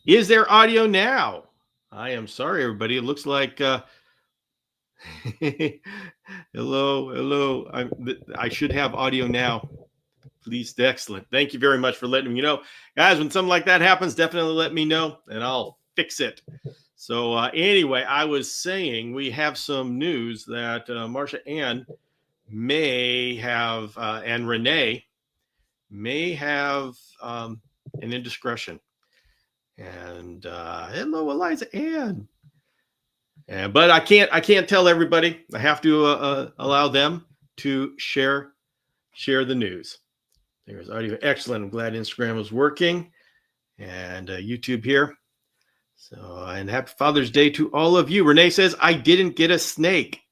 Is there audio now? I am sorry, everybody. It looks like hello. I should have audio now. Please, excellent. Thank you very much for letting me know, guys. When something like that happens, definitely let me know, and I'll fix it. So anyway, I was saying we have some news that Marcia Ann may have and Renee may have an indiscretion. And hello, Eliza Ann. But I can't tell everybody. I have to allow them to share the news. There's audio. Excellent. I'm glad Instagram was working and YouTube here. So, and happy Father's Day to all of you. Renee says, I didn't get a snake.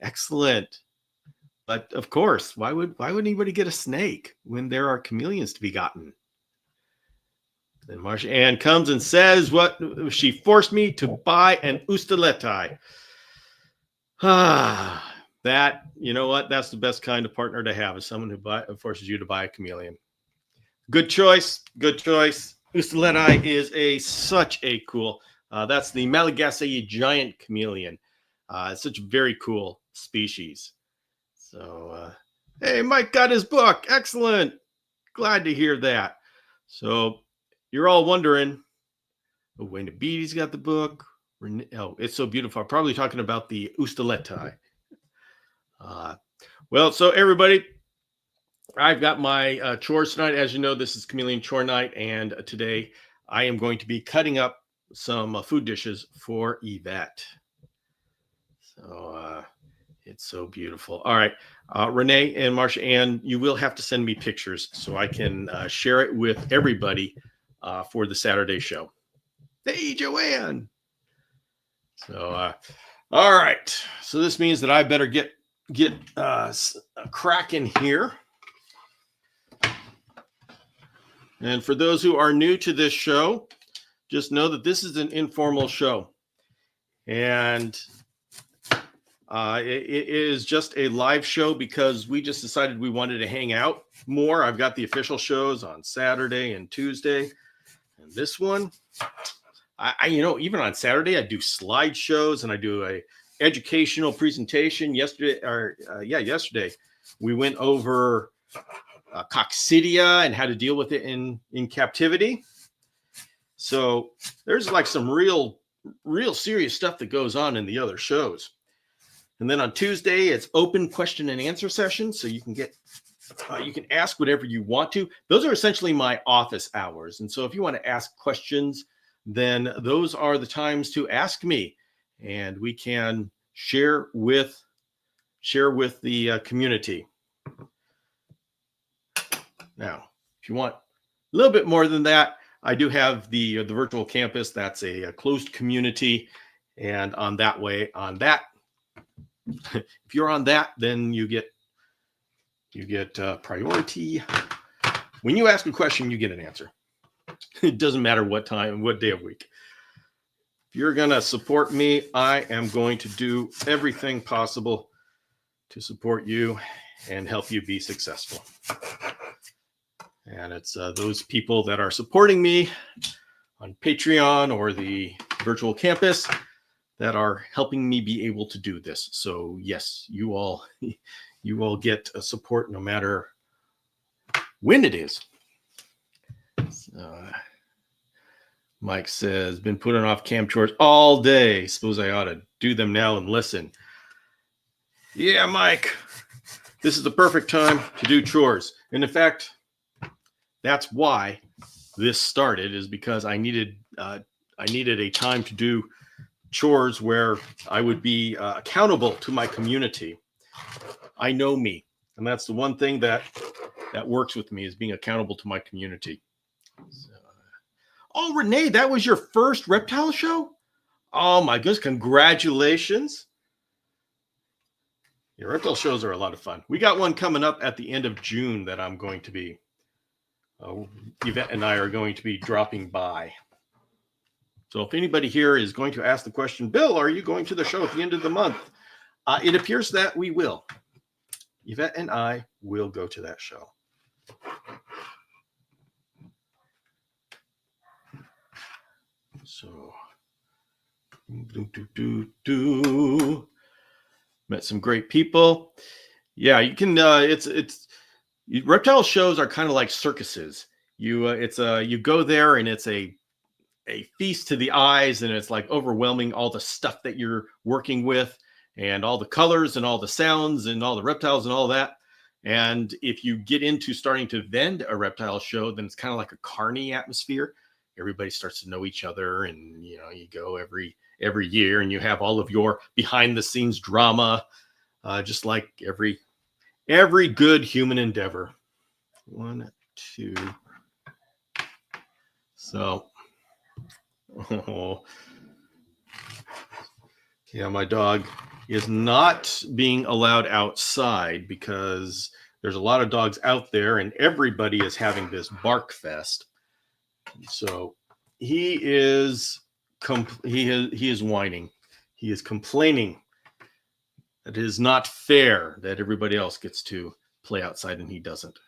Excellent. But of course, why would anybody get a snake when there are chameleons to be gotten? Then Marcia Ann comes and says, what she forced me to buy an ustaletai. That, you know what? That's the best kind of partner to have, is someone who forces you to buy a chameleon. Good choice. Good choice. Ustaletai is such a cool, that's the Malagasy giant chameleon. It's such a very cool species. So, hey, Mike got his book. Excellent. Glad to hear that. So you're all wondering, Wayne Beatty's got the book. Oh, it's so beautiful. I'm probably talking about the ustaletai. Well, so everybody, I've got my chores tonight. As you know, this is Chameleon Chore Night, and today I am going to be cutting up some food dishes for Yvette. So it's so beautiful. All right, Renee and Marcia Ann, you will have to send me pictures so I can share it with everybody for the Saturday show. Hey, Joanne. So, all right. So this means that I better get cracking here. And for those who are new to this show, just know that this is an informal show. And it is just a live show because we just decided we wanted to hang out more. I've got the official shows on Saturday and Tuesday. And this one, I even on Saturday, I do slideshows and I do a educational presentation. Yesterday, we went over coccidia and how to deal with it in captivity. So there's like some real serious stuff that goes on in the other shows. And then on Tuesday, it's open question and answer session. So you can you can ask whatever you want to. Those are essentially my office hours. And so if you want to ask questions, then those are the times to ask me, and we can share with the community. Now, if you want a little bit more than that, I do have the virtual campus. That's a closed community, and on that, if you're on that, then you get priority. When you ask a question, you get an answer. It doesn't matter what time, what day of week. If you're going to support me, I am going to do everything possible to support you and help you be successful. And it's those people that are supporting me on Patreon or the virtual campus that are helping me be able to do this. So yes, you all get support no matter when it is. Mike says, been putting off camp chores all day. Suppose I ought to do them now and listen. Yeah, Mike, this is the perfect time to do chores. And in fact, that's why this started, is because I needed a time to do chores where I would be accountable to my community. I know me, and that's the one thing that works with me, is being accountable to my community. So, oh, Renee, that was your first reptile show? Oh my goodness, congratulations. Your reptile shows are a lot of fun. We got one coming up at the end of June that I'm going to be, Yvette and I are going to be dropping by. So if anybody here is going to ask the question, Bill, are you going to the show at the end of the month? It appears that we will. Yvette and I will go to that show. So, met some great people. Yeah, you can. Reptile shows are kind of like circuses. You go there and it's a feast to the eyes, and it's like overwhelming, all the stuff that you're working with and all the colors and all the sounds and all the reptiles and all that. And if you get into starting to vend a reptile show, then it's kind of like a carny atmosphere. Everybody starts to know each other, and you go every year, and you have all of your behind the scenes drama, just like every good human endeavor. 1, 2. So, oh, yeah, my dog is not being allowed outside because there's a lot of dogs out there, and everybody is having this bark fest. So he is whining. He is complaining that it is not fair that everybody else gets to play outside and he doesn't.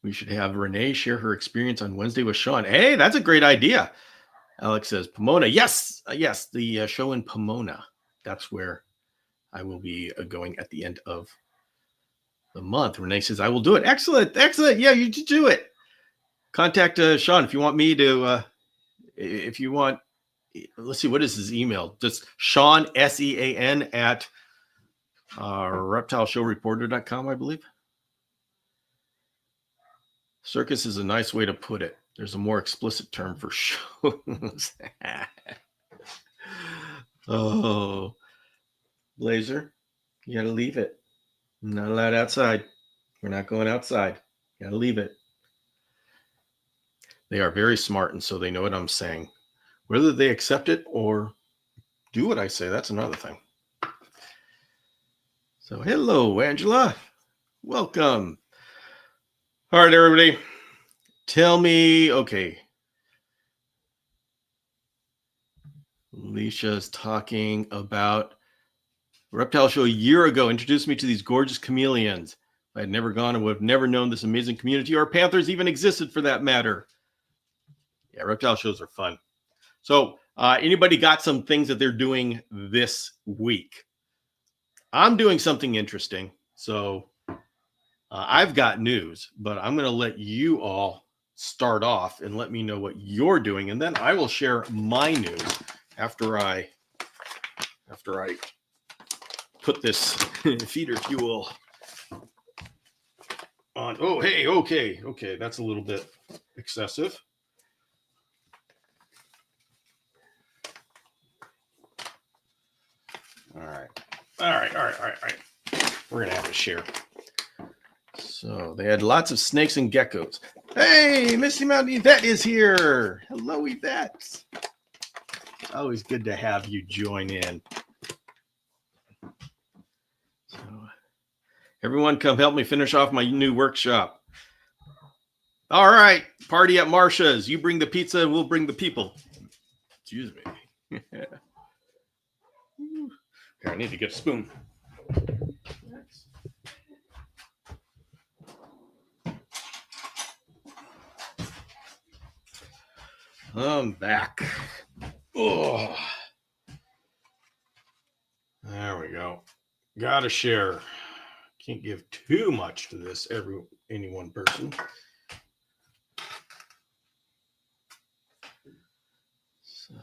We should have Renee share her experience on Wednesday with Sean. Hey, that's a great idea. Alex says Pomona. Yes, the show in Pomona. That's where I will be going at the end of the month. Renee says I will do it. Excellent. Yeah, you should do it. Contact Sean if you want me to. If you want, let's see, what is his email? Just Sean SEAN at reptileshowreporter.com, I believe. Circus is a nice way to put it. There's a more explicit term for shows. Oh, Blazer, you got to leave it. I'm not allowed outside. We're not going outside. You got to leave it. They are very smart, and so they know what I'm saying. Whether they accept it or do what I say, that's another thing. So, hello, Angela. Welcome. All right, everybody. Tell me, okay. Alicia's talking about reptile show a year ago. Introduced me to these gorgeous chameleons. I had never gone and would have never known this amazing community or panthers even existed for that matter. Yeah, reptile shows are fun. So anybody got some things that they're doing this week? I'm doing something interesting. So I've got news, but I'm going to let you all start off and let me know what you're doing. And then I will share my news after I put this feeder fuel on. Oh, hey, okay. That's a little bit excessive. All right. We're going to have to share. So they had lots of snakes and geckos. Hey, Misty Mountain Yvette is here. Hello, Yvette. Always good to have you join in. So everyone come help me finish off my new workshop. All right, party at Marsha's. You bring the pizza and we'll bring the people. Excuse me. Here, I need to get a spoon. I'm back. Oh, there we go. Gotta share. Can't give too much to this any one person. So,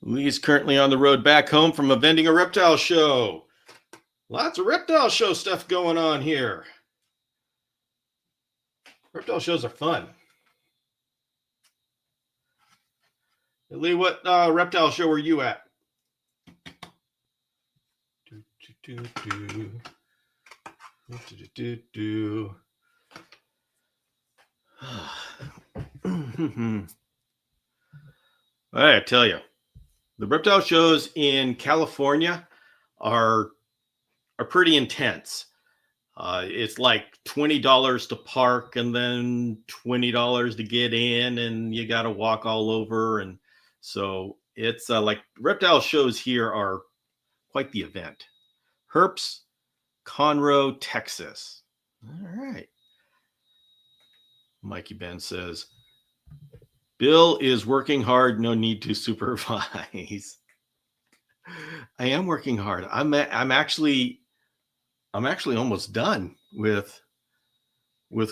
Lee's currently on the road back home from vending a reptile show. Lots of reptile show stuff going on here. Reptile shows are fun. Lee, what reptile show were you at? I tell you, the reptile shows in California are pretty intense. It's like $20 to park and then $20 to get in, and you got to walk all over. And so it's like reptile shows here are quite the event. Herps, Conroe, Texas. All right. Mikey Ben says, Bill is working hard. No need to supervise. I am working hard. I'm actually almost done with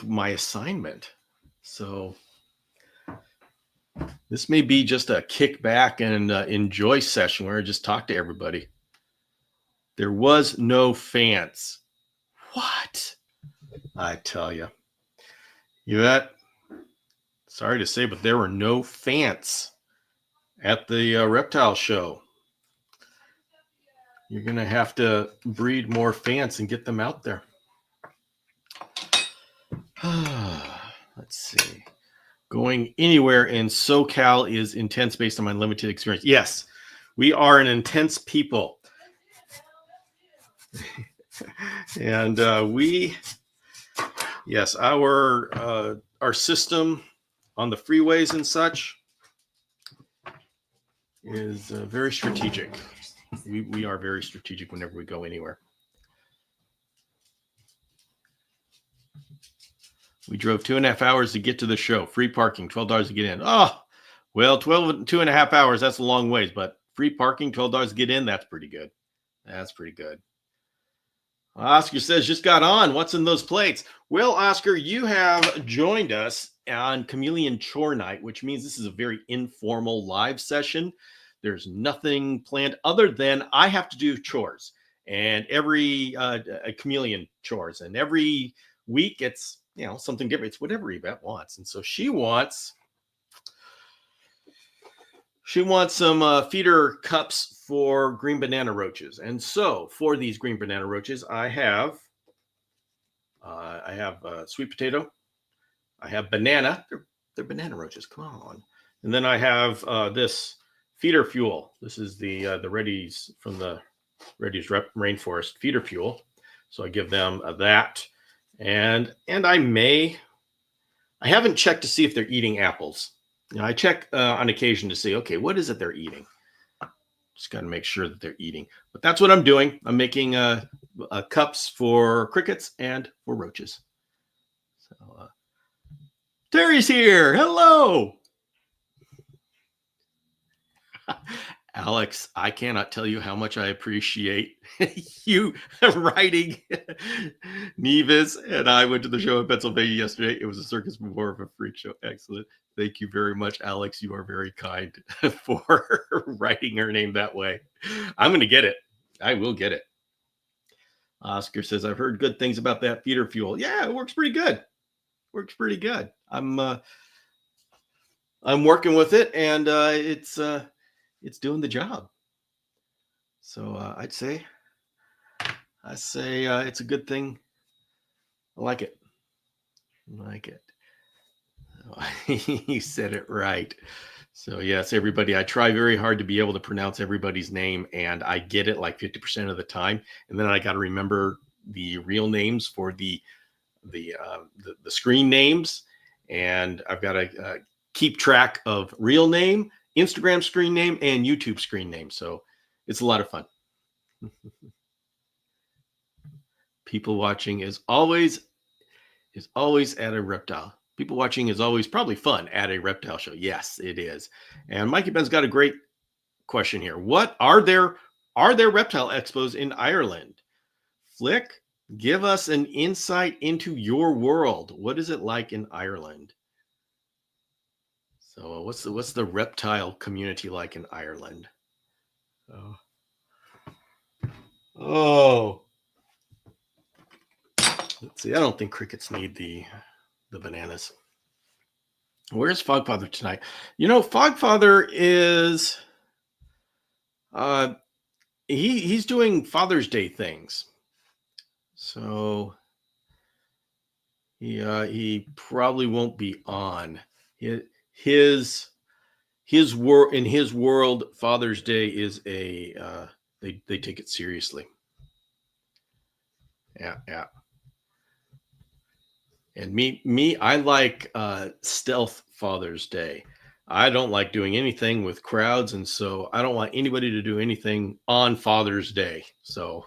my assignment. So this may be just a kickback and enjoy session where I just talk to everybody. There was no fans. What? I tell you. Yvette, sorry to say, but there were no fans at the reptile show. You're going to have to breed more fans and get them out there. Let's see. Going anywhere in SoCal is intense based on my limited experience. Yes, we are an intense people. And yes, our system on the freeways and such is very strategic. We are very strategic whenever we go anywhere. We drove 2.5 hours to get to the show. Free parking, $12 to get in. Oh, well, 2.5 hours, that's a long ways, but free parking, $12 to get in, that's pretty good. That's pretty good. Oscar says, just got on. What's in those plates? Well, Oscar, you have joined us on Chameleon Chore Night, which means this is a very informal live session. There's nothing planned other than I have to do chores, and every Chameleon chores, and every week it's something different. It's whatever Yvette wants, and so she wants some feeder cups for green banana roaches. And so for these green banana roaches, I have sweet potato, I have banana. They're banana roaches. Come on. And then I have this feeder fuel. This is the Reddy's from the Reddy's Rainforest feeder fuel. So I give them that, and I haven't checked to see if they're eating apples. I check on occasion to see, okay, what is it they're eating? Just got to make sure that they're eating. But that's what I'm doing. I'm making cups for crickets and for roaches. So Terry's here. Hello. Alex, I cannot tell you how much I appreciate you writing. Nevis and I went to the show in Pennsylvania yesterday. It was a circus more of a freak show. Excellent. Thank you very much, Alex. You are very kind for writing her name that way. I'm going to get it. I will get it. Oscar says, I've heard good things about that feeder fuel. Yeah, it works pretty good. Works pretty good. I'm working with it, and it's doing the job. So I'd say it's a good thing. I like it. You said it right. So yes, everybody, I try very hard to be able to pronounce everybody's name, and I get it like 50% of the time. And then I got to remember the real names for the screen names, and I've got to keep track of real name, Instagram screen name, and YouTube screen name. So it's a lot of fun. People watching is always at a reptile. People watching is always probably fun at a reptile show. Yes, it is. And Mikey Ben's got a great question here. What are there reptile expos in Ireland? Flick, give us an insight into your world. What is it like in Ireland? So what's the reptile community like in Ireland? Oh. Let's see. I don't think crickets need the bananas. Where's Fogfather tonight? Fogfather is he's doing Father's Day things. So he probably won't be on. His world, Father's Day is they take it seriously. Yeah. And me, I like stealth Father's Day. I don't like doing anything with crowds, and so I don't want anybody to do anything on Father's Day. So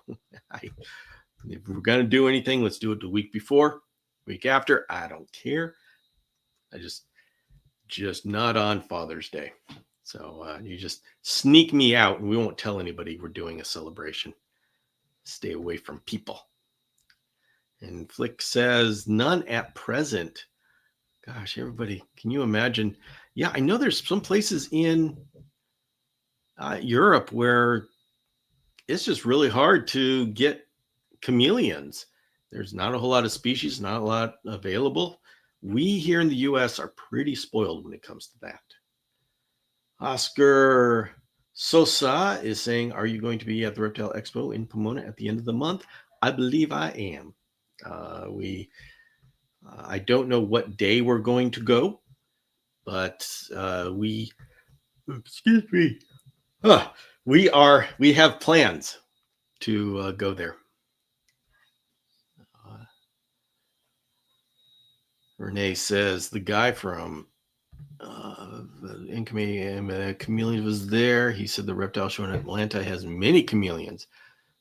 if we're going to do anything, let's do it the week before, week after. I don't care. I just not on Father's Day. So you just sneak me out, and we won't tell anybody we're doing a celebration. Stay away from people. And Flick says none at present. Gosh, everybody, can you imagine? Yeah, I know there's some places in Europe where it's just really hard to get chameleons. There's not a whole lot of species, not a lot available. We here in the US are pretty spoiled when it comes to that. Oscar Sosa is saying, are you going to be at the Reptile Expo in Pomona at the end of the month? I believe I am. I don't know what day we're going to go, but excuse me, we have plans to go there. Renee says the guy from Chameleon was there. He said the reptile show in Atlanta has many chameleons,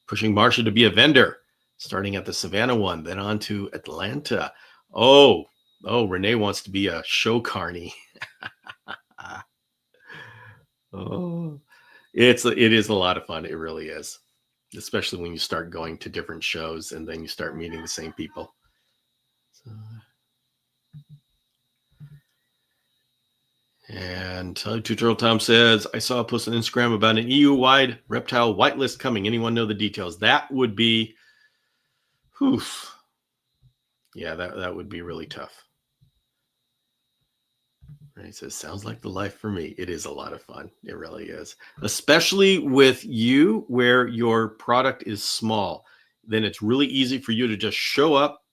pushing Marsha to be a vendor, starting at the Savannah one, then on to Atlanta. Oh, Renee wants to be a show carny. Oh, it is a lot of fun. It really is, especially when you start going to different shows and then you start meeting the same people. So, and Tutorial Tom says, I saw a post on Instagram about an EU-wide reptile whitelist coming. Anyone know the details? That would be, yeah, that would be really tough. And he says, sounds like the life for me. It is a lot of fun. It really is. Especially with you where your product is small. Then it's really easy for you to just show up,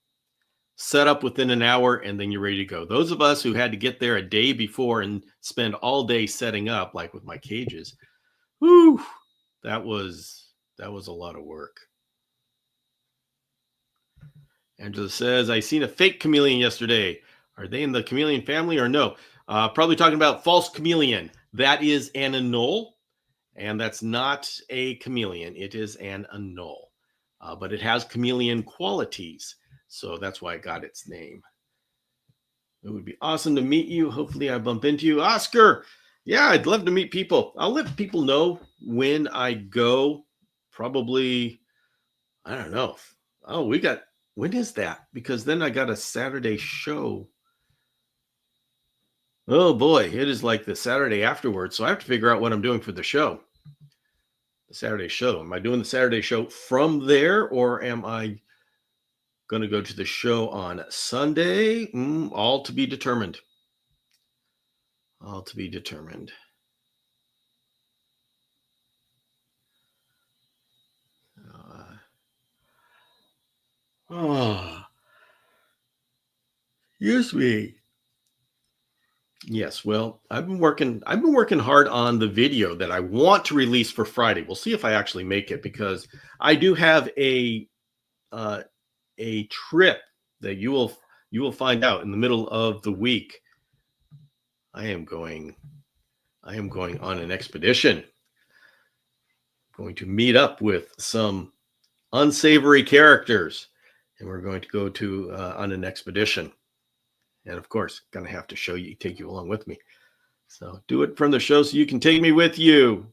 set up within an hour, and then you're ready to go. Those of us who had to get there a day before and spend all day setting up, like with my cages, that was a lot of work. Angela says, I seen a fake chameleon yesterday. Are they in the chameleon family or no? Probably talking about false chameleon. That is an anole, and that's not a chameleon. It is an anole, but it has chameleon qualities, so that's why it got its name. It would be awesome to meet you. Hopefully I bump into you. Oscar, yeah, I'd love to meet people. I'll let people know when I go. Probably, I don't know. Oh, when is that? Because then I got a Saturday show. Oh boy, it is like the Saturday afterwards. So I have to figure out what I'm doing for the show. The Saturday show. Am I doing the Saturday show from there, or am I going to go to the show on Sunday? All to be determined. All to be determined. Excuse me. Yes, well, I've been working hard on the video that I want to release for Friday. We'll see if I actually make it, because I do have a trip that you will find out in the middle of the week. I am going on an expedition. I'm going to meet up with some unsavory characters, and we're going to go to on an expedition. And of course, gonna have to take you along with me. So do it from the show so you can take me with you.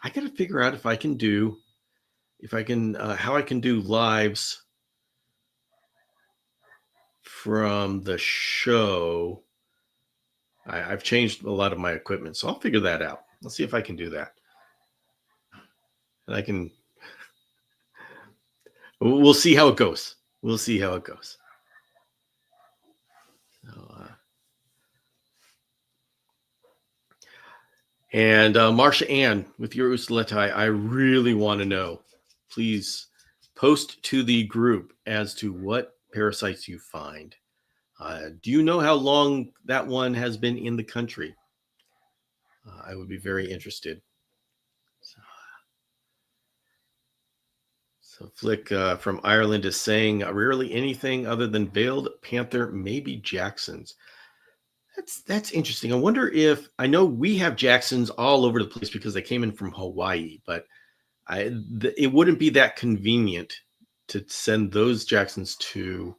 I got to figure out how I can do lives from the show. I've changed a lot of my equipment, so I'll figure that out. Let's see if I can do that. And we'll see how it goes. We'll see how it goes. And Marsha Ann, with your Ustaletai, I really want to know. Please post to the group as to what parasites you find. Do you know how long that one has been in the country? I would be very interested. So Flick from Ireland is saying, rarely anything other than veiled panther, maybe Jacksons. That's interesting. I wonder if, I know we have Jacksons all over the place because they came in from Hawaii, but it wouldn't be that convenient to send those Jacksons to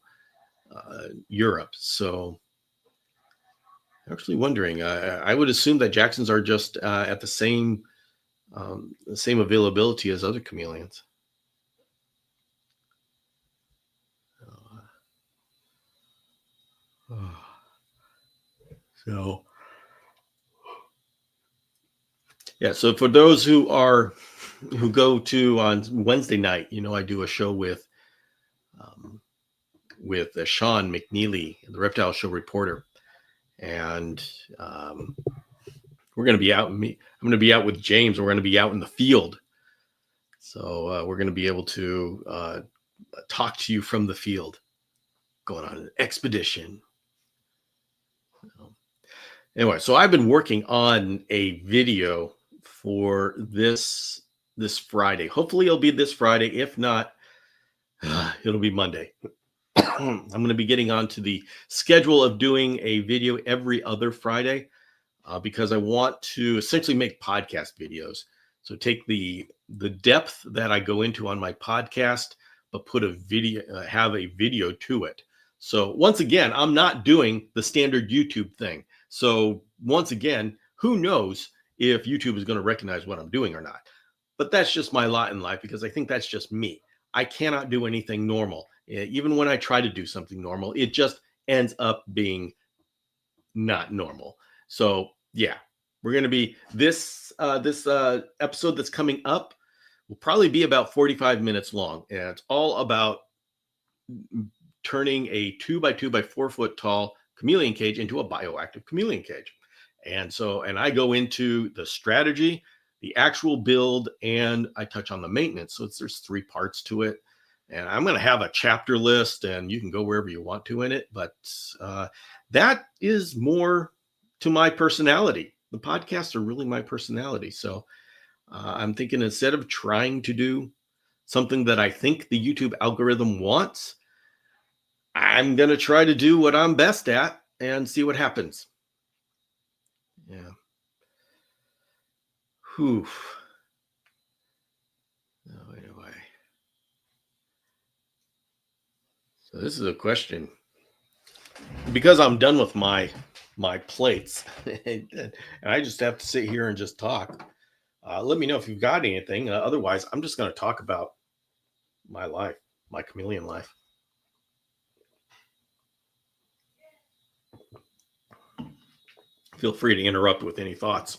Europe. So Actually wondering. I would assume that Jacksons are just at the same availability as other chameleons. So yeah. So for those who go to on Wednesday night, I do a show um, with Sean McNeely, the Reptile Show reporter, and we're going to be out. I'm going to be out with James. We're going to be out in the field, so we're going to be able to talk to you from the field, going on an expedition. Anyway, so I've been working on a video for this Friday. Hopefully, it'll be this Friday. If not, it'll be Monday. I'm going to be getting onto the schedule of doing a video every other Friday because I want to essentially make podcast videos. So take the depth that I go into on my podcast, but put a video, have a video to it. So once again, I'm not doing the standard YouTube thing. So once again, who knows if YouTube is going to recognize what I'm doing or not? But that's just my lot in life because I think that's just me. I cannot do anything normal. Even when I try to do something normal, it just ends up being not normal. So yeah, we're going to be this episode that's coming up will probably be about 45 minutes long, and it's all about turning a 2x2 by 4 foot tall chameleon cage into a bioactive chameleon cage. And I go into the strategy, the actual build, and I touch on the maintenance. So there's 3 parts to it. And I'm going to have a chapter list, and you can go wherever you want to in it. But that is more to my personality. The podcasts are really my personality. So I'm thinking instead of trying to do something that I think the YouTube algorithm wants, I'm going to try to do what I'm best at and see what happens. Yeah. Whew. Oh, anyway. So this is a question. Because I'm done with my plates, and I just have to sit here and just talk. Let me know if you've got anything. Otherwise, I'm just going to talk about my life, my chameleon life. Feel free to interrupt with any thoughts.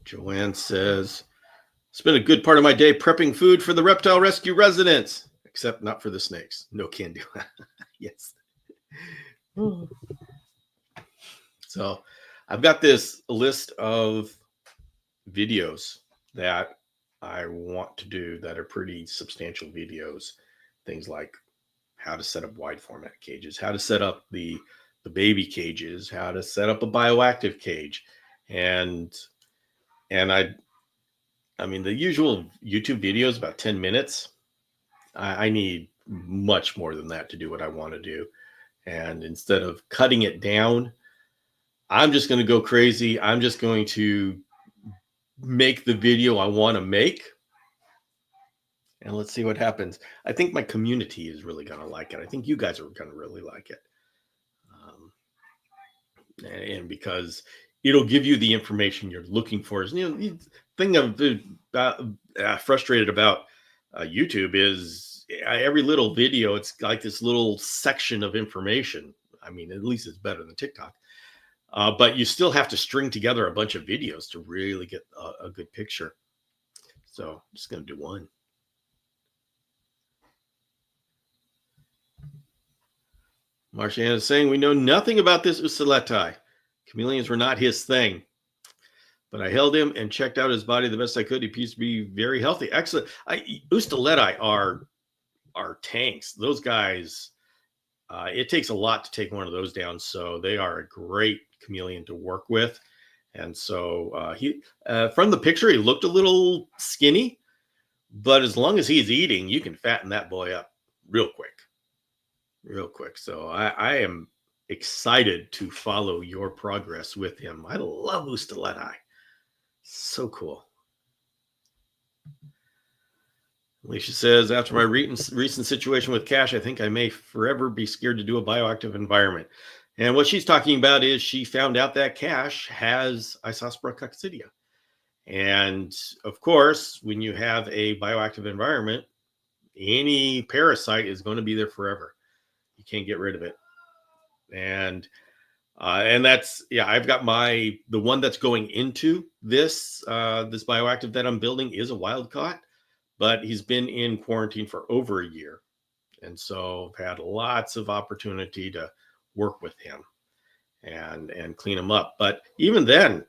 Joanne says, it's been a good part of my day prepping food for the reptile rescue residents, except not for the snakes. No can do. Yes. So I've got this list of videos that I want to do that are pretty substantial videos. Things like how to set up wide format cages, how to set up the baby cages, how to set up a bioactive cage. And I mean, the usual YouTube video is about 10 minutes. I need much more than that to do what I want to do. And instead of cutting it down, I'm just going to go crazy. I'm just going to make the video I want to make. And let's see what happens. I think my community is really going to like it. I think you guys are going to really like it. And because it'll give you the information you're looking for. The thing I'm frustrated about YouTube is every little video, it's like this little section of information. I mean, at least it's better than TikTok. But you still have to string together a bunch of videos to really get a good picture. So I'm just going to do one. Marcianne is saying, we know nothing about this Usiletai. Chameleons were not his thing. But I held him and checked out his body the best I could. He appears to be very healthy. Excellent. Ustaleti are tanks. Those guys, it takes a lot to take one of those down. So they are a great chameleon to work with. And so he, from the picture, he looked a little skinny. But as long as he's eating, you can fatten that boy up real quick. Real quick. So I am excited to follow your progress with him. I love Ustaleti. So cool. Alicia says, after my recent situation with Cash, I think I may forever be scared to do a bioactive environment. And what she's talking about is she found out that Cash has Isospora coccidia. And of course, when you have a bioactive environment, any parasite is going to be there forever. You can't get rid of it. And that's, yeah, I've got the one that's going into this bioactive that I'm building is a wild caught, but he's been in quarantine for over a year. And so I've had lots of opportunity to work with him and clean him up. But even then,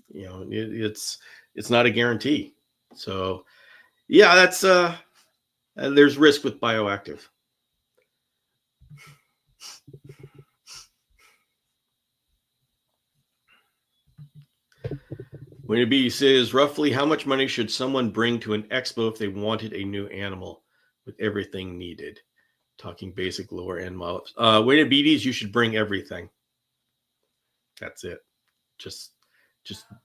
it's not a guarantee. So yeah, that's there's risk with bioactive. Winnie B says, roughly how much money should someone bring to an expo if they wanted a new animal with everything needed? Talking basic lower end models. Winnie B's, you should bring everything. That's it. Just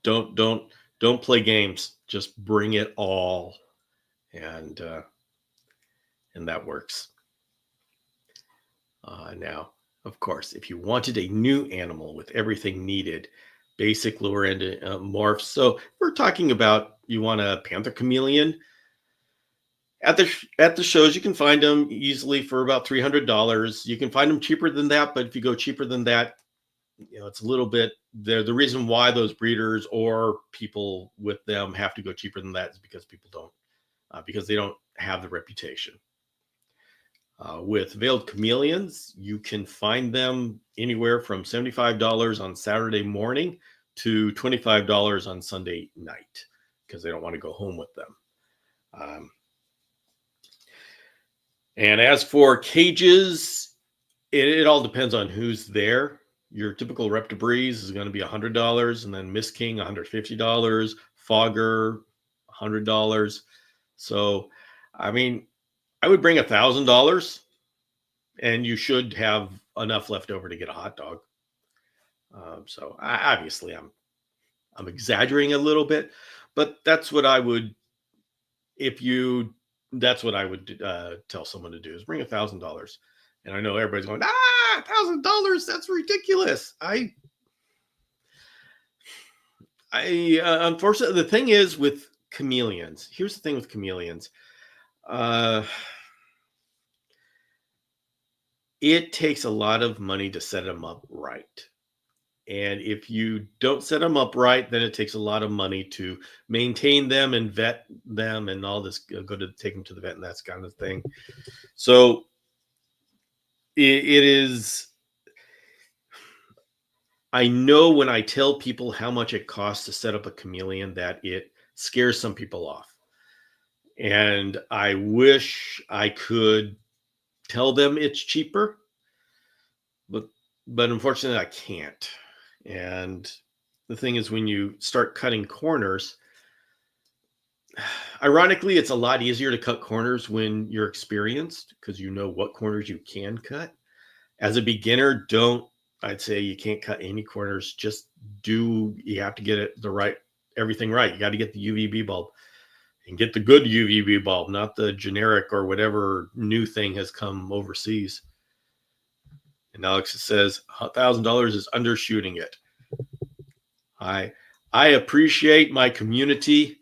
don't play games. Just bring it all, and that works. Now, of course, if you wanted a new animal with everything needed, basic lower end morphs. So we're talking about, you want a panther chameleon. At the shows, you can find them easily for about $300. You can find them cheaper than that, but if you go cheaper than that, it's a little bit. The reason why those breeders or people with them have to go cheaper than that is because people don't, because they don't have the reputation. With veiled chameleons, you can find them anywhere from $75 on Saturday morning to $25 on Sunday night, because they don't want to go home with them. And as for cages, it all depends on who's there. Your typical Reptibreeze is going to be $100, and then Miss King $150, Fogger $100. So, I mean, I would bring $1,000, and you should have enough left over to get a hot dog. So obviously I'm exaggerating a little bit, but that's what I would, that's what I would tell someone to do, is bring $1,000. And I know everybody's going, $1,000, that's ridiculous. Unfortunately, the thing is with chameleons, here's the thing with chameleons. It takes a lot of money to set them up right. And if you don't set them up right, then it takes a lot of money to maintain them and vet them and all this, take them to the vet and that kind of thing. So it is, I know when I tell people how much it costs to set up a chameleon, that it scares some people off. And I wish I could tell them it's cheaper, but unfortunately I can't. And the thing is, when you start cutting corners, ironically, it's a lot easier to cut corners when you're experienced, because you know what corners you can cut. As a beginner, I'd say you can't cut any corners. You have to get everything right. You got to get the UVB bulb, and get the good UVB bulb, not the generic or whatever new thing has come overseas. And Alex says $1,000 is undershooting it. I appreciate my community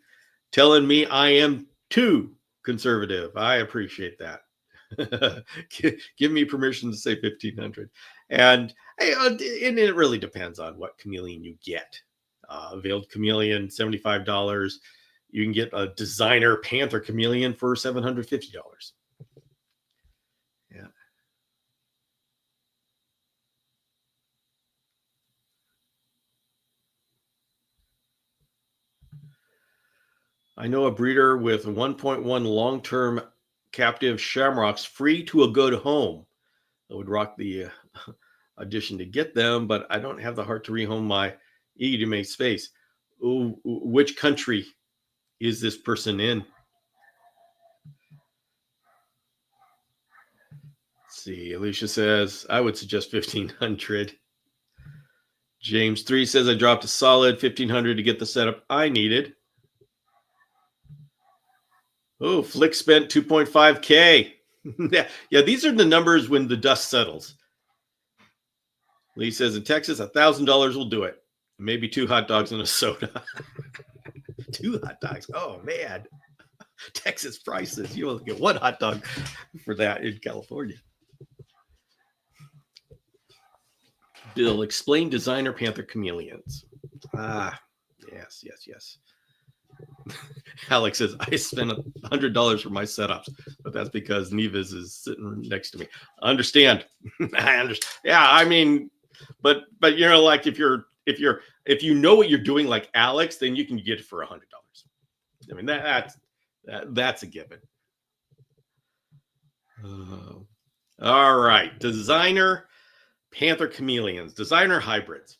telling me I am too conservative. I appreciate that. Give me permission to say 1,500. And it really depends on what chameleon you get. Veiled chameleon, $75. You can get a designer panther chameleon for $750. Yeah. I know a breeder with 1.1 long-term captive shamrocks free to a good home. I would rock the audition to get them, but I don't have the heart to rehome my eager to make space. Ooh, which country is this person in? Let's see. Alicia says, I would suggest 1,500. James 3 says, I dropped a solid 1,500 to get the setup I needed. Oh, Flick spent 2.5K. Yeah, these are the numbers when the dust settles. Lee says in Texas, $1,000 will do it. Maybe 2 hot dogs and a soda. 2 hot dogs. Oh man, Texas prices. You will get 1 hot dog for that in California. Bill, explain designer panther chameleons. Ah, yes. Alex says, I spent $100 for my setups, but that's because Nevis is sitting next to me. I understand. I understand. Yeah, I mean, but like if you know what you're doing, like Alex, then you can get it for $100. I mean, that's a given. All right, designer panther chameleons, designer hybrids.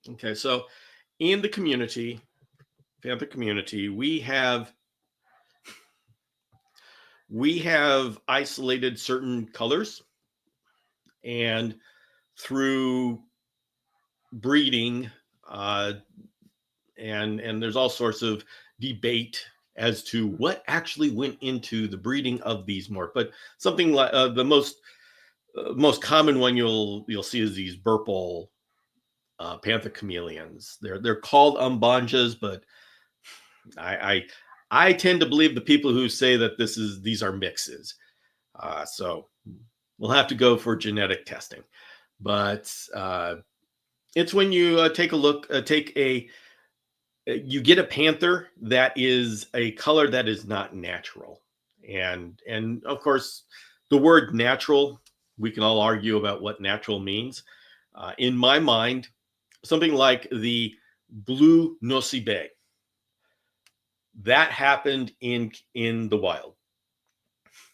Okay, so in the community, panther community, we have isolated certain colors, and through breeding, and there's all sorts of debate as to what actually went into the breeding of these morph. But something like the most common one you'll see is these Burple panther chameleons. They're called umbanjas, but I tend to believe the people who say that these are mixes. So we'll have to go for genetic testing. But it's when you take a look, you get a panther that is a color that is not natural. And of course, the word natural, we can all argue about what natural means. In my mind, something like the blue nocibe, that happened in the wild.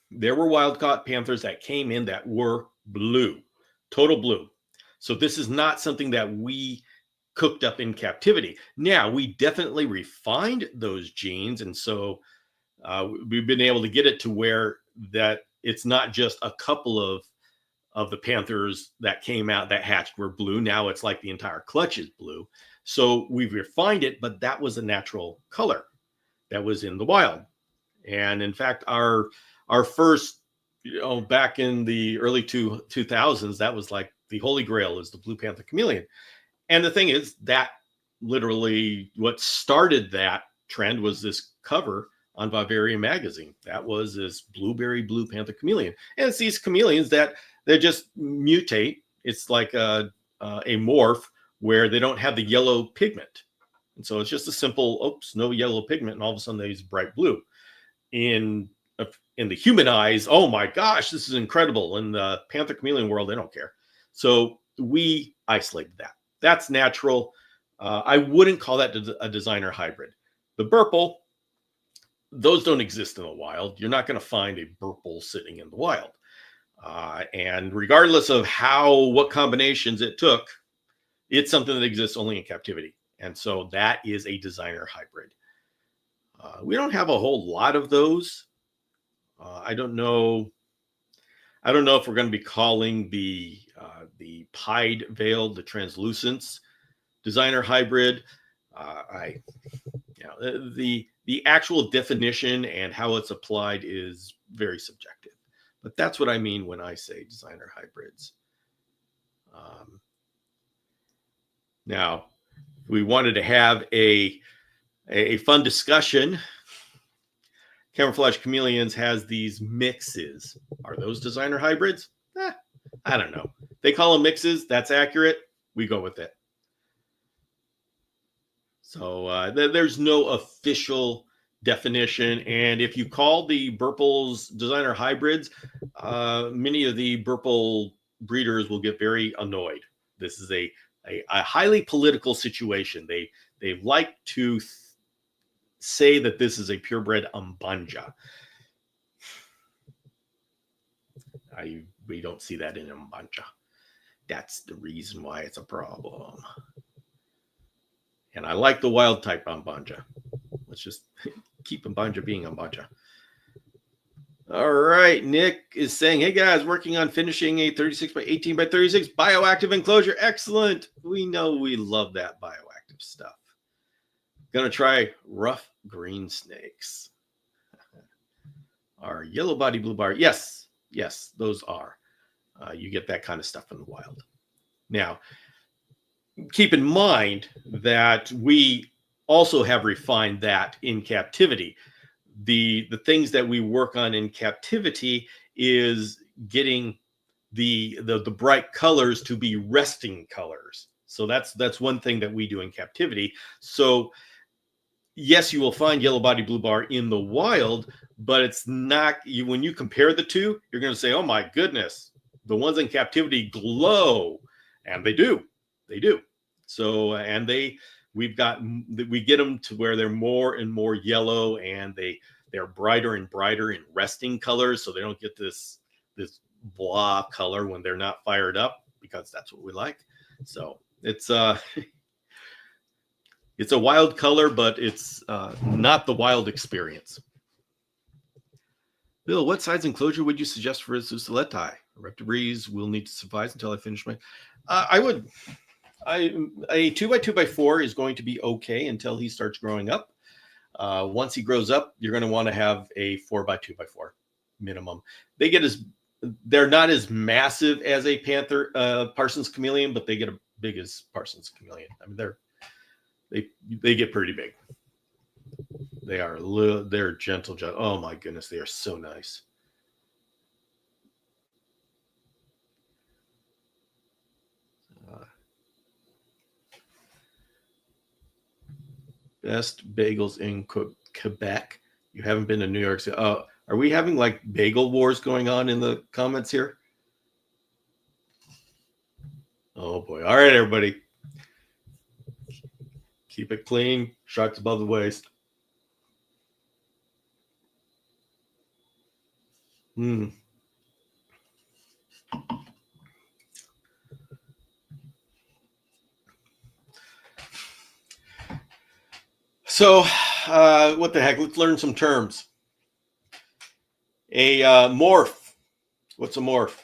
There were wild caught panthers that came in that were blue, total blue. So this is not something that we cooked up in captivity. Now, we definitely refined those genes, and so we've been able to get it to where that it's not just a couple of the panthers that came out that hatched were blue. Now it's like the entire clutch is blue. So we've refined it, but that was a natural color that was in the wild. And in fact, our first, back in the early 2000s, that was like the holy grail, is the blue panther chameleon. And the thing is that literally what started that trend was this cover on Bavarian magazine. That was this blueberry blue panther chameleon. And it's these chameleons that they just mutate. It's like a morph where they don't have the yellow pigment. And so it's just a simple, oops, no yellow pigment, and all of a sudden they's bright blue. In the human eyes, oh my gosh, this is incredible. In the panther chameleon world, they don't care. So we isolated that. That's natural. I wouldn't call that a designer hybrid. The Burple, those don't exist in the wild. You're not going to find a Burple sitting in the wild. And regardless of what combinations it took, it's something that exists only in captivity. And so that is a designer hybrid. We don't have a whole lot of those. I don't know if we're going to be calling the pied veil, the translucence, designer hybrid. The actual definition and how it's applied is very subjective, but that's what I mean when I say designer hybrids. Now, we wanted to have a fun discussion. Camouflage Chameleons has these mixes. Are those designer hybrids? I don't know. They call them mixes. That's accurate. We go with it. So there's no official definition. And if you call the Burples designer hybrids, many of the Burple breeders will get very annoyed. This is a highly political situation. They like to say that this is a purebred umbanja. We don't see that in umbanja. That's the reason why it's a problem. And I like the wild type umbanja. Let's just keep umbanja being umbanja. All right, Nick is saying, hey guys, working on finishing a 36 by 18 by 36 bioactive enclosure. Excellent. We know we love that bioactive stuff. Gonna try rough green snakes. Are yellow body blue bar? Yes, those are. You get that kind of stuff in the wild. Now, keep in mind that we also have refined that in captivity. The things that we work on in captivity is getting the bright colors to be resting colors. So that's one thing that we do in captivity. So yes, you will find yellow body blue bar in the wild, but it's not you. When you compare the two, you're going to say, oh my goodness, the ones in captivity glow. And they do. So and we get them to where they're more and more yellow, and they're brighter and brighter in resting colors, so they don't get this blah color when they're not fired up, because that's what we like. So it's it's a wild color, but it's not the wild experience. Bill, what size enclosure would you suggest for a Zucaletti? Reptibreeze will need to suffice until I finish my. A 2x2x4 is going to be okay until he starts growing up. Once he grows up, you're going to want to have a 4x2x4 minimum. They're not as massive as a Parsons Chameleon, but they get as big as Parsons Chameleon. I mean, they get pretty big. They're gentle. Oh my goodness, they are so nice. Best bagels in Quebec. You haven't been to New York City. Are we having like bagel wars going on in the comments here? Oh boy. All right, everybody. Keep it clean. Sharks above the waist. So, what the heck? Let's learn some terms. A morph. What's a morph?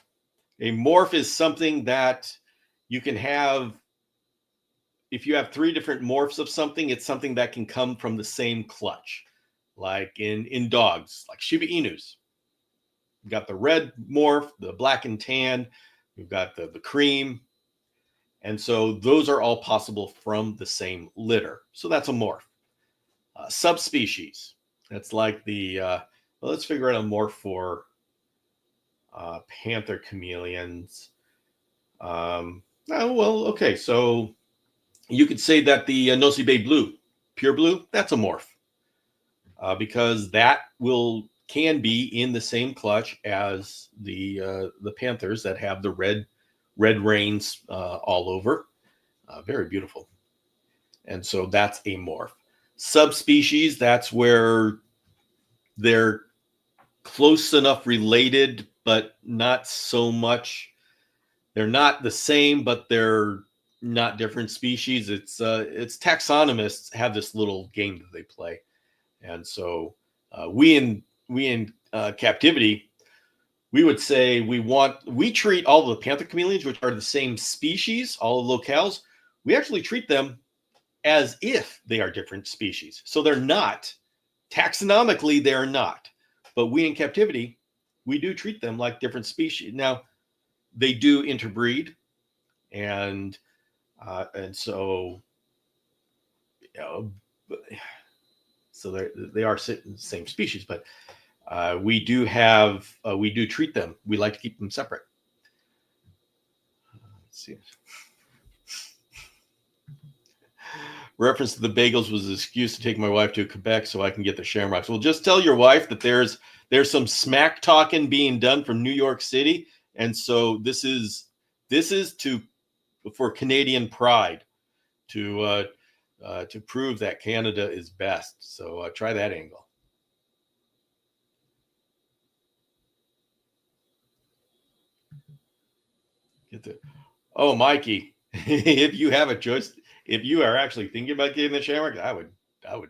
A morph is something that you can have. If you have 3 different morphs of something, it's something that can come from the same clutch. Like in dogs, like Shiba Inus. You've got the red morph, the black and tan. You've got the cream. And so those are all possible from the same litter. So that's a morph. Subspecies. That's like let's figure out a morph for panther chameleons. Okay. So you could say that the Nosy Bay blue, pure blue, that's a morph. Because that can be in the same clutch as the panthers that have the red reins all over. Very beautiful. And so that's a morph. Subspecies, that's where they're close enough related, but not so much. They're not the same, but they're not different species. It's taxonomists have this little game that they play. And so we in captivity, we would say we treat all the panther chameleons, which are the same species, all the locales, we actually treat them as if they are different species. So they're not, taxonomically, they're not. But we in captivity, we do treat them like different species. Now, they do interbreed, and so, so they are the same species, but we do treat them. We like to keep them separate. Let's see. Reference to the bagels was an excuse to take my wife to Quebec so I can get the shamrocks. Well, just tell your wife that there's some talking being done from New York City, and so this is for Canadian pride to prove that Canada is best. So try that angle. Mikey, if you have a choice, if you are actually thinking about getting the shamrock, I would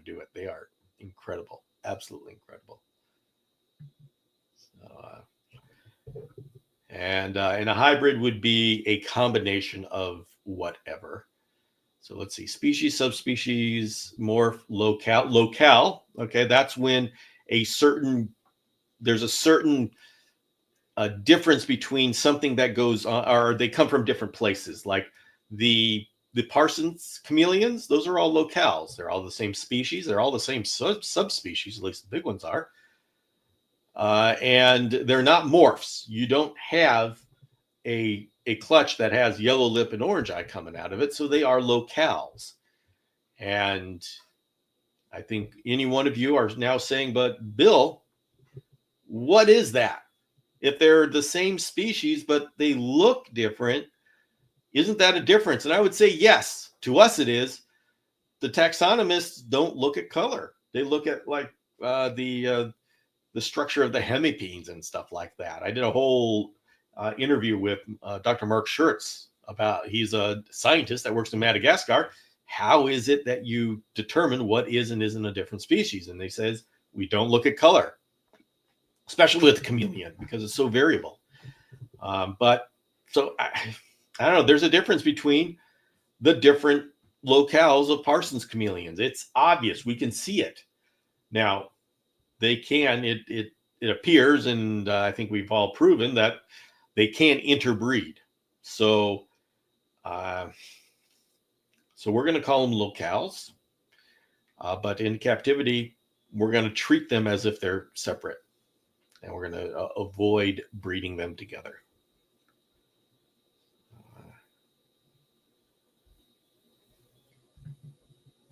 do it. They are incredible, absolutely incredible. So, and a hybrid would be a combination of whatever. So let's see, species, subspecies, morph, locale. Okay, that's when there's a certain a difference between something that goes on, or they come from different places. Like the Parsons chameleons, those are all locales. They're all the same species. They're all the same subspecies, at least the big ones are. And they're not morphs. You don't have a clutch that has yellow lip and orange eye coming out of it. So they are locales. And I think any one of you are now saying, but Bill, what is that? If they're the same species, but they look different, isn't that a difference? And I would say, yes, to us it is. The taxonomists don't look at color. They look at like the structure of the hemipenes and stuff like that. I did a whole interview with Dr. Mark Schertz about, he's a scientist that works in Madagascar. How is it that you determine what is and isn't a different species? And they says, we don't look at color, especially with the chameleon, because it's so variable. But so I don't know, there's a difference between the different locales of Parsons chameleons. It's obvious. We can see it. Now, they can, it appears, and I think we've all proven that they can interbreed. So, so we're going to call them locales, but in captivity, we're going to treat them as if they're separate, and we're going to avoid breeding them together.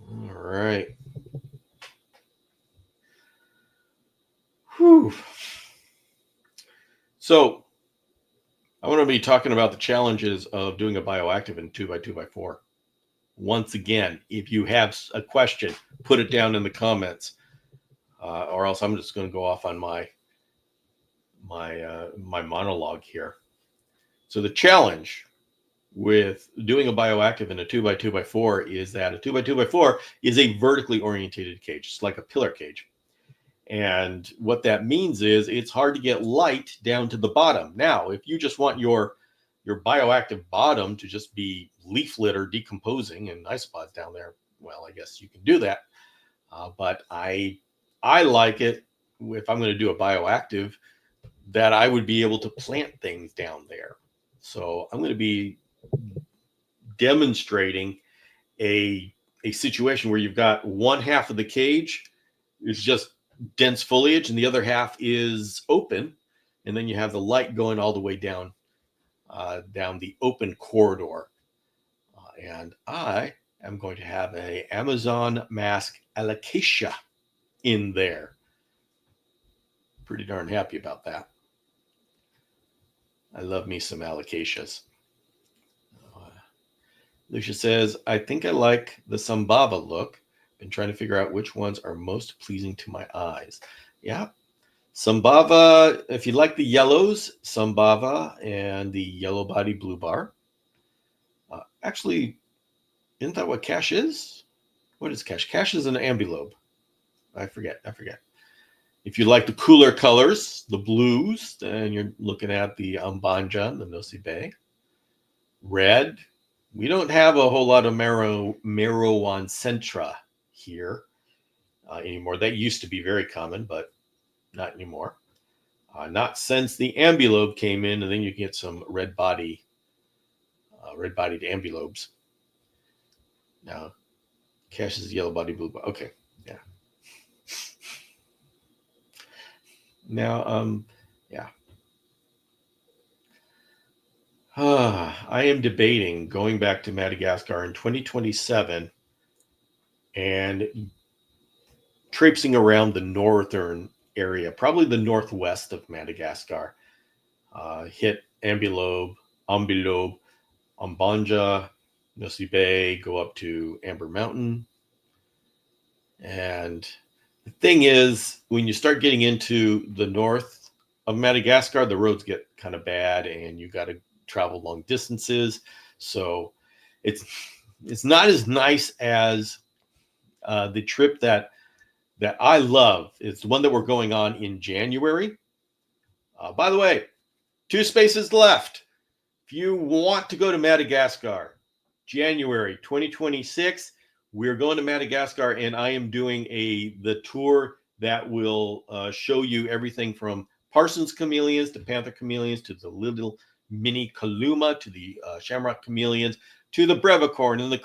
All right. Whew. So I want to be talking about the challenges of doing a bioactive in 2x2x4. Once again, if you have a question, put it down in the comments, or else I'm just going to go off on my monologue here. So the challenge with doing a bioactive in a 2x2x4 is that a 2x2x4 is a vertically orientated cage. It's like a pillar cage. And what that means is it's hard to get light down to the bottom. Now, if you just want your bioactive bottom to just be leaf litter decomposing and isopods down there, well, I guess you can do that. But I like it, if I'm going to do a bioactive, that I would be able to plant things down there. So I'm going to be demonstrating a situation where you've got one half of the cage is just dense foliage and the other half is open, and then you have the light going all the way down the open corridor. And I am going to have a Amazon mask alocasia in there. Pretty darn happy about that. I love me some alocasias. Lucia says, I think I like the Sambava look. Been trying to figure out which ones are most pleasing to my eyes. Yeah. Sambava, if you like the yellows, Sambava and the yellow body blue bar. Actually, isn't that what Cash is? What is Cash? Cash is an ambilobe. I forget. If you like the cooler colors, the blues, then you're looking at the Ambanja and the Nosibe. Red. We don't have a whole lot of Merowan Centra here anymore. That used to be very common, but not anymore. Not since the ambilobe came in, and then you get some red-bodied ambilobes. Now, Cash is yellow body, blue body. Okay, yeah. Now, yeah. I am debating going back to Madagascar in 2027 and traipsing around the northern area, probably the northwest of Madagascar. Hit Ambilobe, Ambanja, Nosibe, go up to Amber Mountain. And the thing is, when you start getting into the north of Madagascar, the roads get kind of bad and you got to travel long distances. So it's not as nice as the trip that I love. It's the one that we're going on in January. By the way, 2 spaces left. If you want to go to Madagascar, January 2026, we're going to Madagascar, and I am doing the tour that will show you everything from Parsons chameleons to panther chameleons to the little mini Kaluma to the shamrock chameleons to the brevicorn and the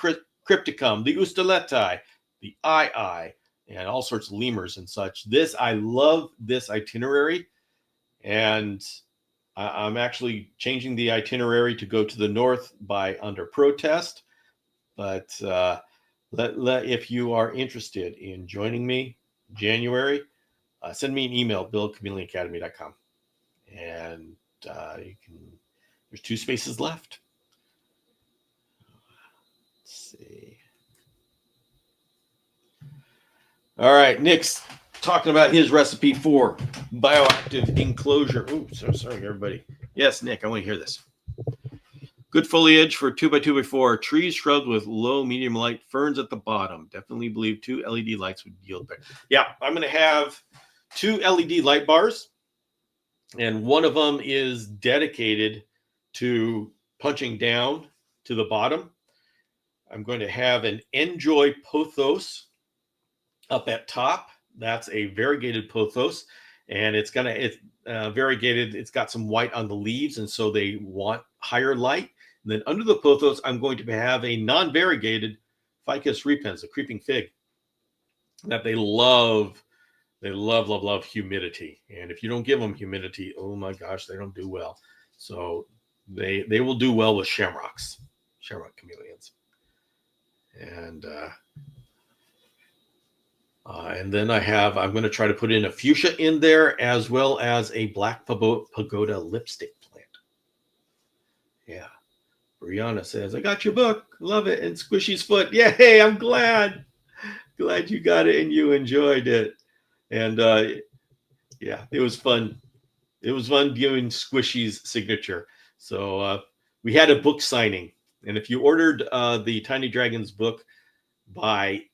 crypticum, the ustaleti, the eye, and all sorts of lemurs and such. I love this itinerary, and I'm actually changing the itinerary to go to the north by under protest. But if you are interested in joining me January, send me an email, bill@chameleonacademy.com. And there's 2 spaces left. Let's see. All right, Nick's talking about his recipe for bioactive enclosure. Oh, so sorry, everybody. Yes, Nick, I want to hear this. Good foliage for 2x2x4. Trees, shrubs with low, medium light, ferns at the bottom. Definitely believe 2 LED lights would yield better. Yeah, I'm going to have 2 LED light bars, and one of them is dedicated to punching down to the bottom. I'm going to have an Enjoy Pothos up at top. That's a variegated pothos, and it's variegated. It's got some white on the leaves, and so they want higher light. And then under the pothos, I'm going to have a non-variegated Ficus repens, a creeping fig, that they love. They love humidity, and if you don't give them humidity, oh my gosh, they don't do well. So they will do well with shamrock chameleons. And then I'm going to try to put in a fuchsia in there, as well as a black pagoda lipstick plant. Yeah. Brianna says, I got your book. Love it. And Squishy's foot. Yay, I'm glad. Glad you got it and you enjoyed it. And yeah, it was fun. It was fun doing Squishy's signature. So we had a book signing. And if you ordered the Tiny Dragons book by,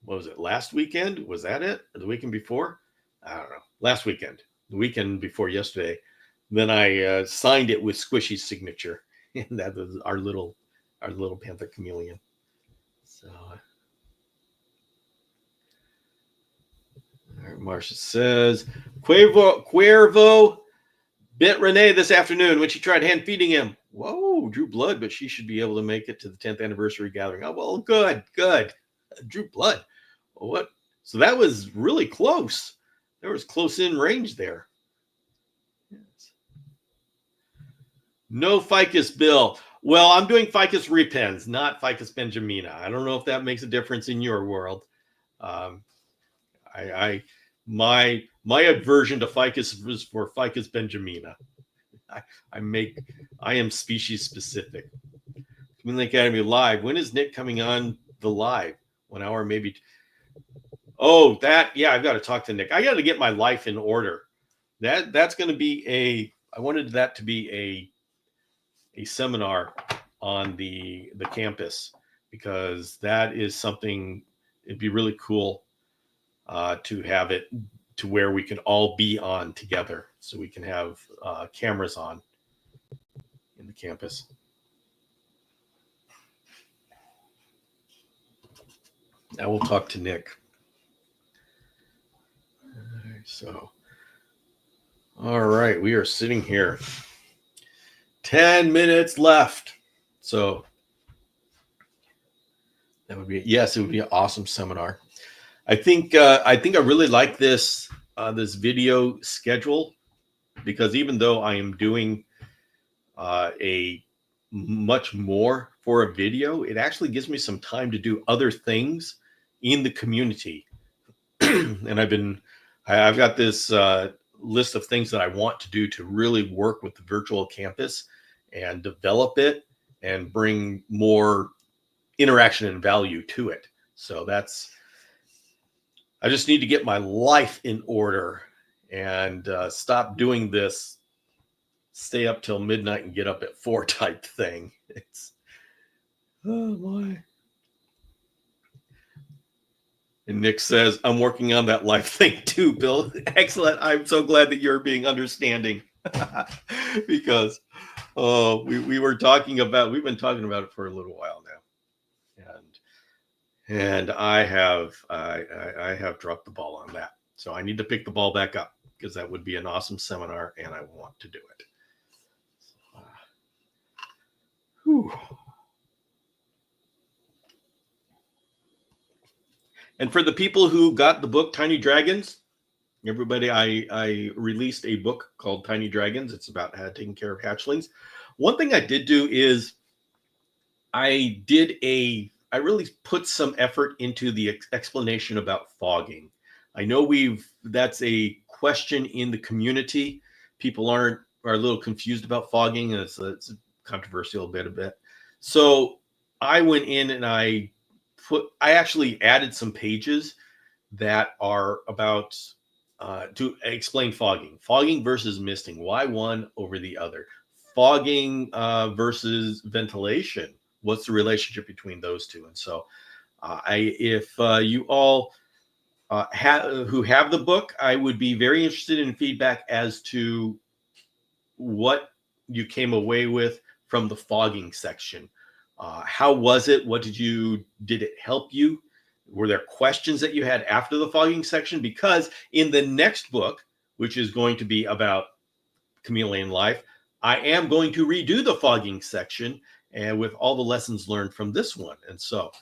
what was it, last weekend? Was that it? Or the weekend before? I don't know. Last weekend. The weekend before yesterday. Then I signed it with Squishy's signature. And that was our little panther chameleon. So Marcia says, Cuervo bit Renee this afternoon when she tried hand feeding him. Whoa, drew blood, but she should be able to make it to the 10th anniversary gathering. Oh, well, good. Drew blood. What? So that was really close. There was close in range there. Yes. No ficus, Bill. Well, I'm doing ficus repens, not ficus benjamina. I don't know if that makes a difference in your world. My aversion to ficus is for ficus benjamina. I am species specific. Chameleon Academy live. When is Nick coming on the live? 1 hour, maybe. Oh, yeah, I've got to talk to Nick. I got to get my life in order. That's going to be I wanted that to be a seminar on the campus, because that is something, it'd be really cool to have it to where we can all be on together, so we can have cameras on in the campus. Now we'll talk to Nick. So, all right, we are sitting here. 10 minutes left. So that would be, yes, it would be an awesome seminar. I think I really like this video schedule, because even though I am doing a much more for a video, it actually gives me some time to do other things in the community. And I've got this list of things that I want to do to really work with the virtual campus and develop it and bring more interaction and value to it. So I just need to get my life in order and stop doing this stay up till midnight and get up at 4 type thing. It's, oh my. And Nick says, I'm working on that life thing too, Bill. Excellent. I'm so glad that you're being understanding. Because we've been talking about it for a little while now. And I have dropped the ball on that. So I need to pick the ball back up. because that would be an awesome seminar and I want to do it. Whew. And for the people who got the book Tiny Dragons, everybody, I released a book called Tiny Dragons. It's about taking care of hatchlings. One thing I did do is I really put some effort into the explanation about fogging. I know that's a question in the community. People are a little confused about fogging, and it's controversial a bit. So I went in and I actually added some pages that are about to explain fogging versus misting. Why one over the other? Fogging versus ventilation. What's the relationship between those two? And so, if you all who have the book, I would be very interested in feedback as to what you came away with from the fogging section. How was it? Did it help you? Were there questions that you had after the fogging section? Because in the next book, which is going to be about chameleon life, I am going to redo the fogging section and with all the lessons learned from this one. And so,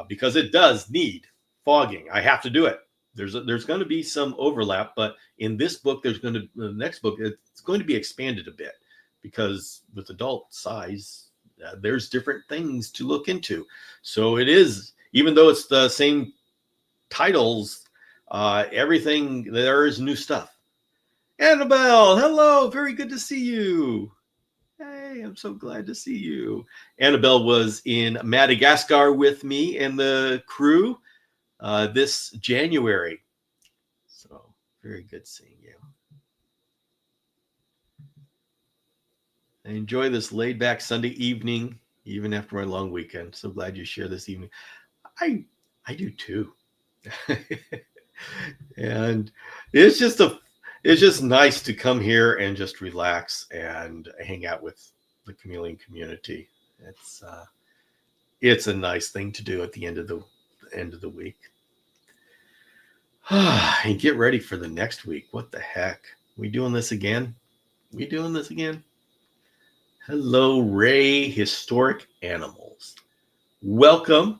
because it does need fogging, I have to do it. There's going to be some overlap, but in this book, the next book, it's going to be expanded a bit because with adult size, there's different things to look into. So it is, even though it's the same titles, everything, there is new stuff. Annabelle, hello, very good to see you. Hey, I'm so glad to see you. Annabelle was in Madagascar with me and the crew this January. So very good seeing you. I enjoy this laid back Sunday evening, even after my long weekend. So glad you share this evening. I do too. And it's just nice to come here and just relax and hang out with the chameleon community. It's a nice thing to do at the end of the week. And get ready for the next week. What the heck? We doing this again? Hello, Ray, Historic Animals. Welcome.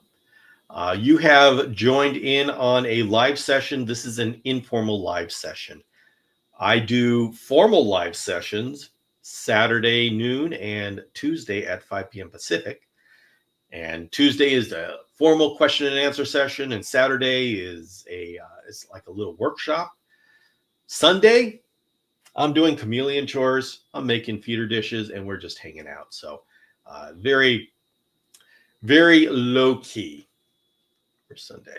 You have joined in on a live session. This is an informal live session. I do formal live sessions Saturday noon and Tuesday at 5 p.m. Pacific. And Tuesday is the formal question and answer session, and Saturday is it's like a little workshop. Sunday, I'm doing chameleon chores. I'm making feeder dishes, and we're just hanging out. So, very, very low key for Sunday.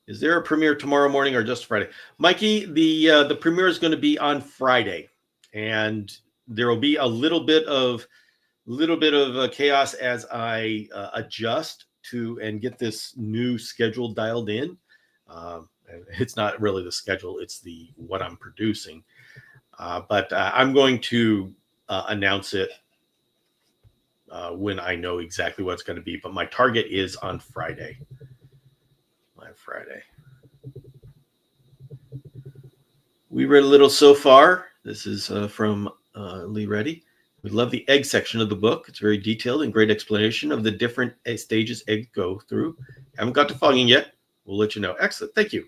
Is there a premiere tomorrow morning or just Friday? Mikey, the premiere is going to be on Friday, and there will be a little bit of chaos as I adjust to and get this new schedule dialed in. It's not really the schedule; it's what I'm producing. But I'm going to announce it when I know exactly what it's going to be. But my target is on Friday. Friday. We read a little so far. This is from Lee Reddy. We love the egg section of the book. It's very detailed and great explanation of the different stages eggs go through. Haven't got to fogging yet. We'll let you know. Excellent. Thank you.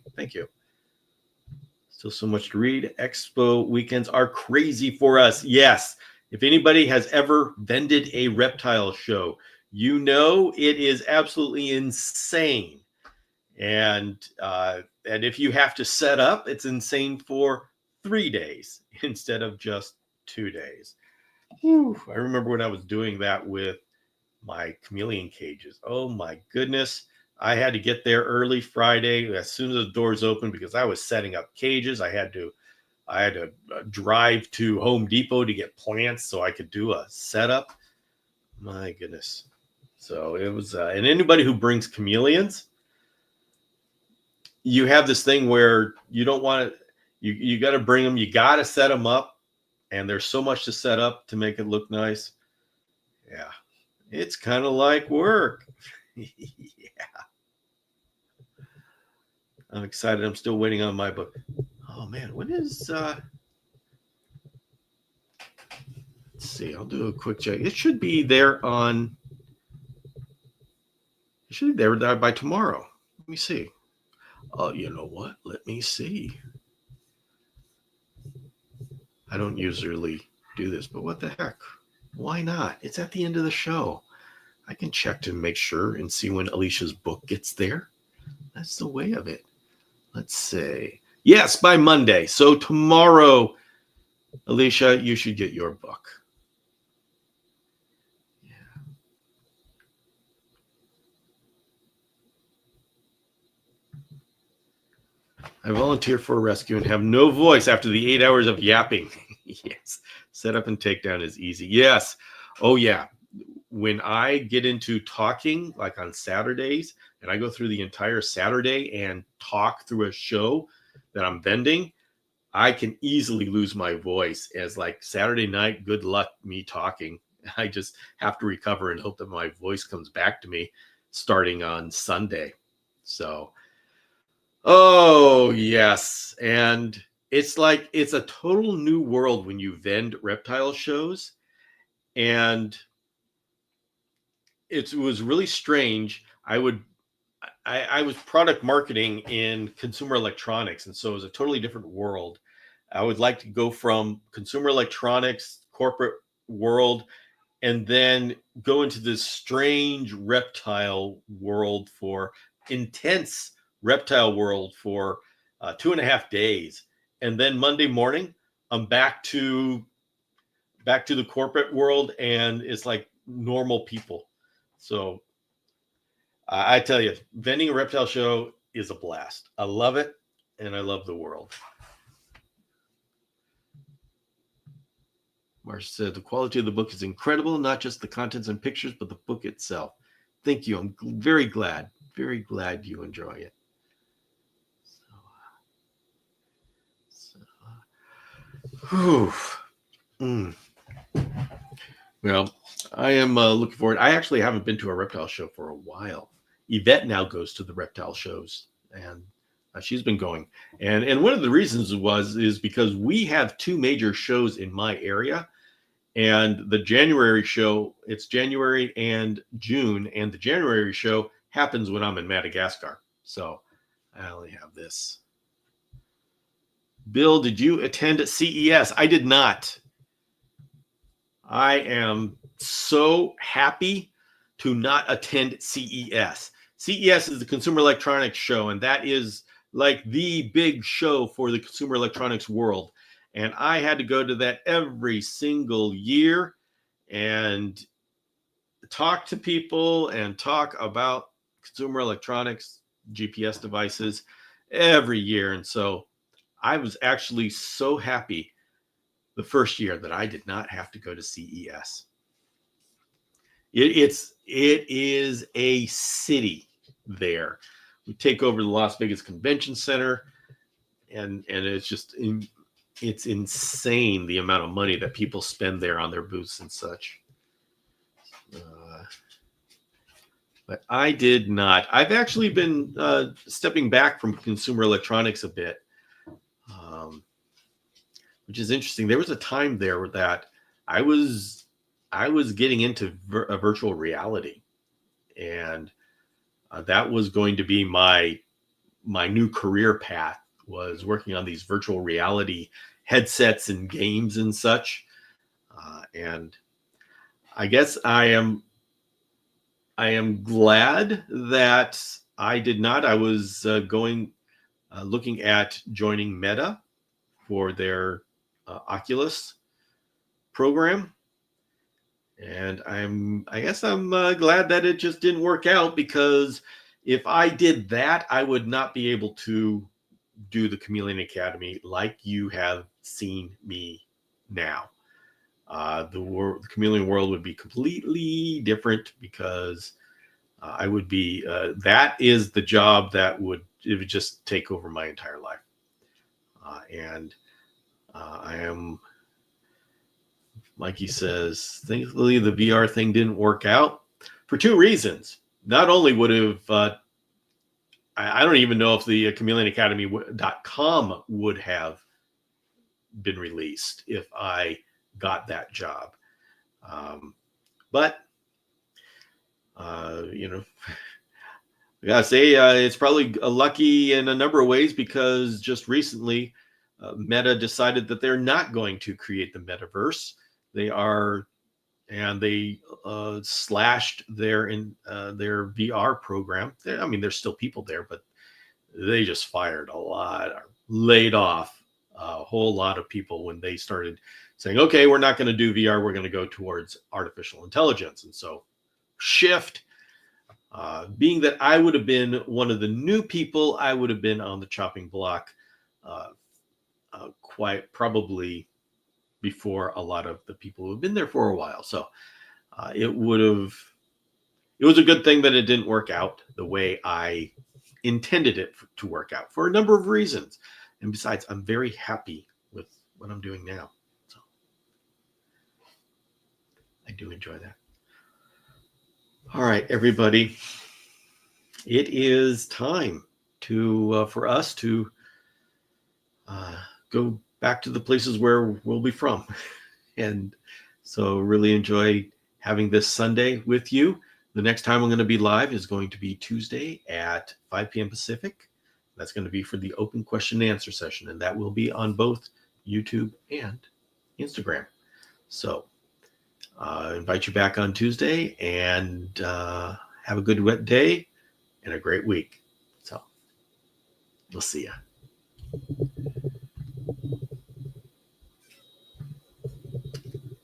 Still so much to read. Expo weekends are crazy for us. Yes. If anybody has ever vended a reptile show, you know it is absolutely insane. And if you have to set up, it's insane for 3 days instead of just 2 days. Whew. I remember when I was doing that with my chameleon cages. Oh my goodness. I had to get there early Friday as soon as the doors opened because I was setting up cages. I had to drive to Home Depot to get plants so I could do a setup. My goodness. So it was, and anybody who brings chameleons, you have this thing where you don't want to, you got to bring them, you got to set them up, and there's so much to set up to make it look nice. Yeah, it's kind of like work. Yeah. I'm excited. I'm still waiting on my book. Oh man, when is let's see, I'll do a quick check. It should be there on it should be there by tomorrow. Let me see. Oh, you know what? Let me see. I don't usually do this, but what the heck? Why not? It's at the end of the show. I can check to make sure and see when Alicia's book gets there. That's the way of it. Let's see. Yes, by Monday. So tomorrow, Alicia, you should get your book. Yeah. I volunteer for a rescue and have no voice after the 8 hours of yapping. Yes. Setup and takedown is easy. Yes. Oh, yeah. When I get into talking, like on Saturdays, and I go through the entire Saturday and talk through a show that I'm vending, I can easily lose my voice. As like Saturday night, good luck me talking. I just have to recover and hope that my voice comes back to me starting on Sunday. So, oh, yes. And it's like it's a total new world when you vend reptile shows. And it was really strange. I was product marketing in consumer electronics, and so it was a totally different world. I would like to go from consumer electronics, corporate world, and then go into this strange reptile world for intense reptile world for 2.5 days. And then Monday morning, I'm back to the corporate world, and it's like normal people. So I tell you, vending a reptile show is a blast. I love it, and I love the world. Marcia said, the quality of the book is incredible, not just the contents and pictures, but the book itself. Thank you. I'm very glad you enjoy it. Well, I am looking forward. I actually haven't been to a reptile show for a while. Yvette now goes to the reptile shows, and she's been going. And one of the reasons is because we have two major shows in my area. And the January show, it's January and June, and the January show happens when I'm in Madagascar. So I only have this. Bill, did you attend CES? I did not. I am so happy to not attend CES. CES is the Consumer Electronics Show, and that is like the big show for the consumer electronics world. And I had to go to that every single year and talk to people and talk about consumer electronics, GPS devices every year. And so I was actually so happy the first year that I did not have to go to CES. It is a city there. We take over the Las Vegas Convention Center, and it's just it's insane the amount of money that people spend there on their booths and such. But I did not. I've actually been stepping back from consumer electronics a bit, which is interesting. There was a time there that I was getting into virtual reality, and that was going to be my new career path, was working on these virtual reality headsets and games and such. And I guess I am glad that I did not. I was looking at joining Meta for their Oculus program. And I guess I'm glad that it just didn't work out, because if I did that, I would not be able to do the Chameleon Academy like you have seen me now. The Chameleon world would be completely different, because I would be, that is the job that would just take over my entire life. And I am, like he says, thankfully the VR thing didn't work out for two reasons. Not only would have I don't even know if the ChameleonAcademy.com would have been released if I got that job. But you know, I gotta say, it's probably lucky in a number of ways because just recently, Meta decided that they're not going to create the metaverse. They are, and they slashed their VR program. I mean, there's still people there, but they just fired a lot, or laid off a whole lot of people when they started saying, "Okay, we're not going to do VR. We're going to go towards artificial intelligence." And so, shift. Being that I would have been one of the new people, I would have been on the chopping block uh, quite probably before a lot of the people who have been there for a while. So it was a good thing that it didn't work out the way I intended it to work out for a number of reasons. And besides, I'm very happy with what I'm doing now. So I do enjoy that. All right, everybody. It is time for us to go back to the places where we'll be from. And so really enjoy having this Sunday with you. The next time I'm going to be live is going to be Tuesday at 5 p.m. Pacific. That's going to be for the open question and answer session, and that will be on both YouTube and Instagram. So I invite you back on Tuesday, and have a good day and a great week. So we'll see you.